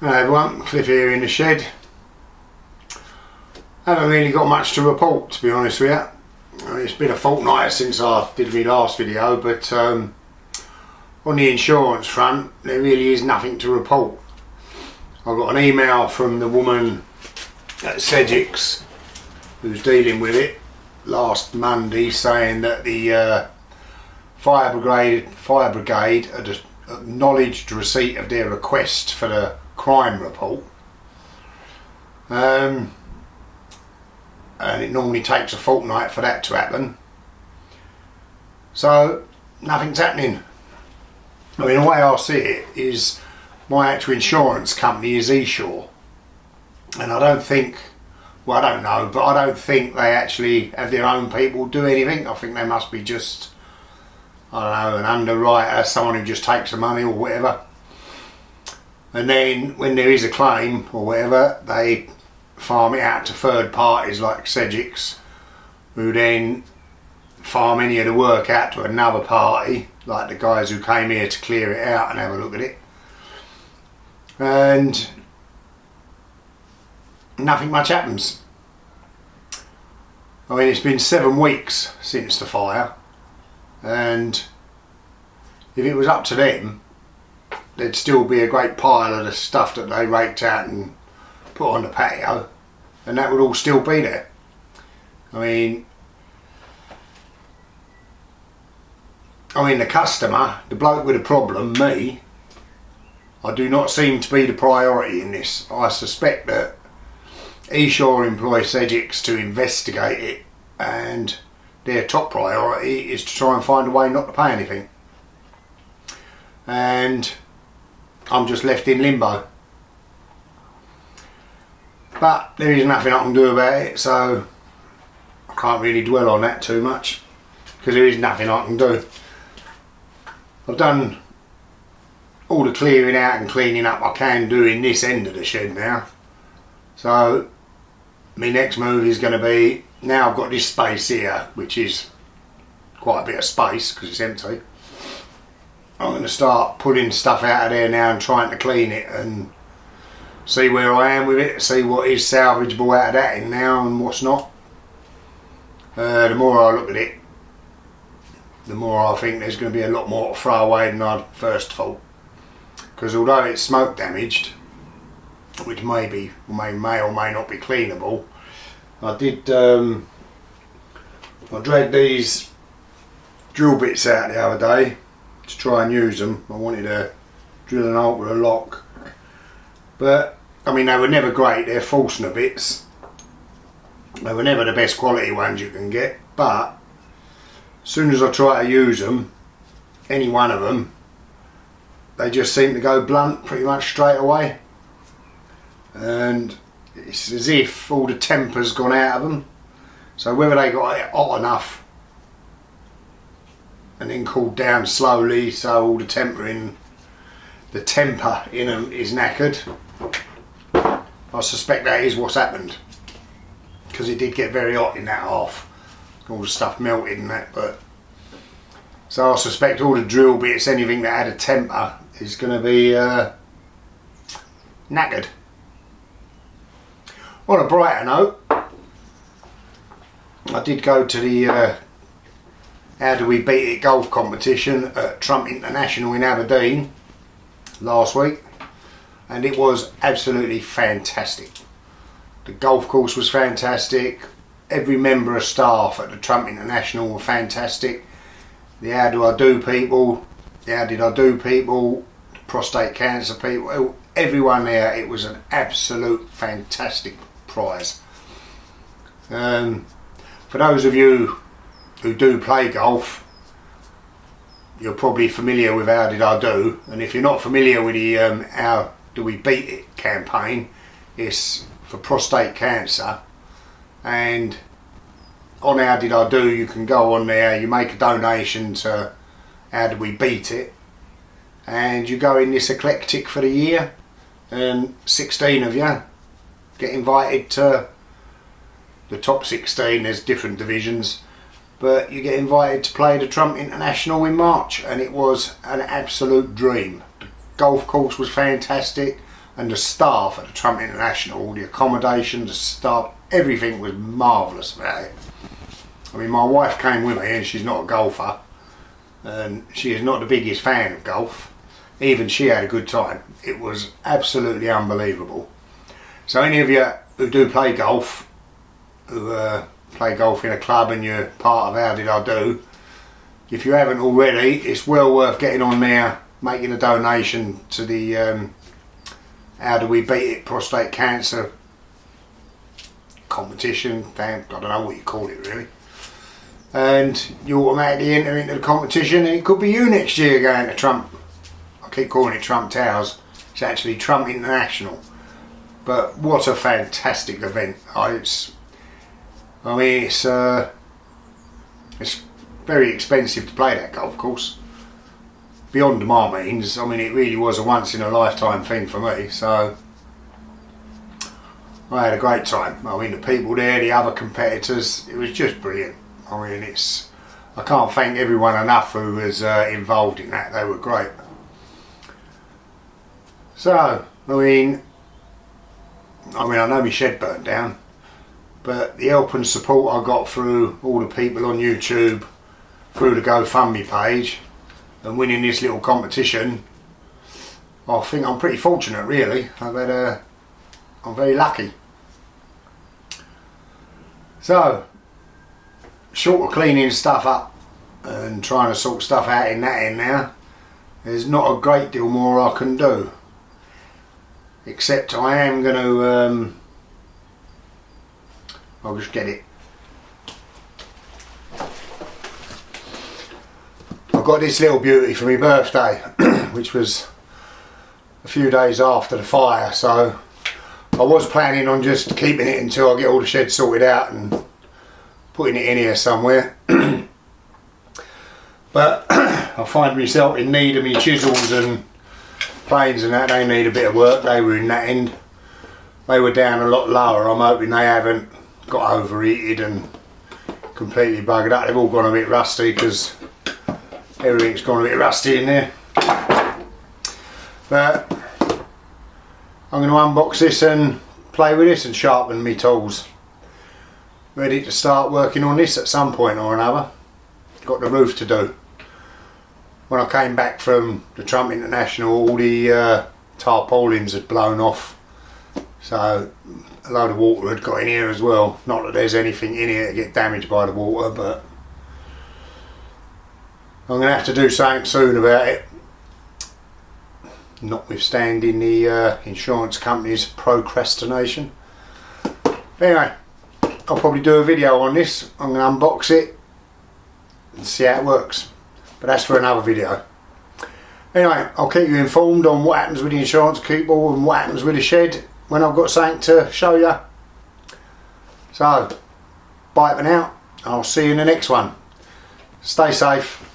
Hello everyone, Cliff here in the shed. Haven't really got much to report, to be honest with you. I mean, it's been a fortnight since I did my last video, but on the insurance front there really is nothing to report. I got an email from the woman at Sedgix who's dealing with it last Monday saying that the fire brigade had acknowledged receipt of their request for the crime report, and it normally takes a fortnight for that to happen, so nothing's happening. I mean, the way I see it is my actual insurance company is Esure, and I don't think, well, I don't know, but I don't think they actually have their own people do anything. I think they must be just, I don't know, an underwriter, someone who just takes the money or whatever. And then when there is a claim or whatever, they farm it out to third parties like Sedgix, who then farm any of the work out to another party, like the guys who came here to clear it out and have a look at it. And nothing much happens. I mean, it's been 7 weeks since the fire, and if it was up to them, there'd still be a great pile of the stuff that they raked out and put on the patio, and that would all still be there. I mean the customer, the bloke with a problem, me, I do not seem to be the priority in this. I suspect that Esure employ Sedgix to investigate it, and their top priority is to try and find a way not to pay anything. And I'm just left in limbo. But there is nothing I can do about it, so I can't really dwell on that too much, because there is nothing I can do. I've done all the clearing out and cleaning up I can do in this end of the shed now. So my next move is going to be, now I've got this space here, which is quite a bit of space because it's empty, I'm going to start pulling stuff out of there now and trying to clean it and see where I am with it, see what is salvageable out of that in now and what's not. The more I look at it, the more I think there's going to be a lot more to throw away than I first thought. Because although it's smoke damaged, which may or may not be cleanable, I dragged these drill bits out the other day to try and use them. I wanted to drill an hole with a lock, but I mean, they were never great. They're Forstner bits. They were never the best quality ones you can get, but as soon as I try to use them, any one of them, they just seem to go blunt pretty much straight away, and it's as if all the temper's gone out of them. So whether they got it hot enough and then cooled down slowly so all the temper in them is knackered, I suspect that is what's happened, because it did get very hot in that half, all the stuff melted and that. But so I suspect all the drill bits, anything that had a temper, is going to be knackered. On a brighter note, I did go to the How Do We Beat It golf competition at Trump International in Aberdeen last week, and it was absolutely fantastic. The golf course was fantastic, every member of staff at the Trump International were fantastic. The How Did I Do people, the prostate cancer people, everyone there, it was an absolute fantastic prize. For those of you who do play golf, you're probably familiar with How Did I Do, and if you're not familiar with the How Do We Beat It campaign, it's for prostate cancer, and on How Did I Do you can go on there, you make a donation to How Do We Beat It, and you go in this eclectic for the year, and 16 of you get invited to the top 16, there's different divisions, but you get invited to play the Trump International in March, and it was an absolute dream. The golf course was fantastic, and the staff at the Trump International, the accommodation, the staff, everything was marvellous about it. I mean, my wife came with me, and she's not a golfer, and she is not the biggest fan of golf. Even she had a good time. It was absolutely unbelievable. So any of you who do play golf, who play golf in a club and you're part of How Did I Do, if you haven't already, it's well worth getting on there, making a donation to the How Do We Beat It prostate cancer competition. I don't know what you call it really. And you automatically enter into the competition, and it could be you next year going to Trump. I keep calling it Trump Towers. It's actually Trump International. But what a fantastic event! It's very expensive to play that golf course. Beyond my means. I mean, it really was a once in a lifetime thing for me. So I had a great time. I mean, the people there, the other competitors, it was just brilliant. I mean, I can't thank everyone enough who was involved in that. They were great. So, I mean, I know my shed burnt down, but the help and support I got through all the people on YouTube, through the GoFundMe page, and winning this little competition, I think I'm pretty fortunate, really. I'm very lucky. So, short of cleaning stuff up and trying to sort stuff out in that end now, there's not a great deal more I can do. Except I am going to, I'll just get it. I've got this little beauty for my birthday, which was a few days after the fire, so I was planning on just keeping it until I get all the shed sorted out and putting it in here somewhere. But I find myself in need of my chisels and planes and that. They need a bit of work. They were in that end. They were down a lot lower. I'm hoping they haven't got overheated and completely buggered up. They've all gone a bit rusty because everything's gone a bit rusty in there. But I'm going to unbox this and play with this and sharpen my tools. Ready to start working on this at some point or another. Got the roof to do. When I came back from the Trump International, all the tarpaulins had blown off, so a load of water had got in here as well. Not that there's anything in here to get damaged by the water, but I'm going to have to do something soon about it, notwithstanding the insurance company's procrastination. Anyway, I'll probably do a video on this. I'm going to unbox it and see how it works. But that's for another video. Anyway, I'll keep you informed on what happens with the insurance people and what happens with the shed when I've got something to show you. So, bye for now. I'll see you in the next one. Stay safe.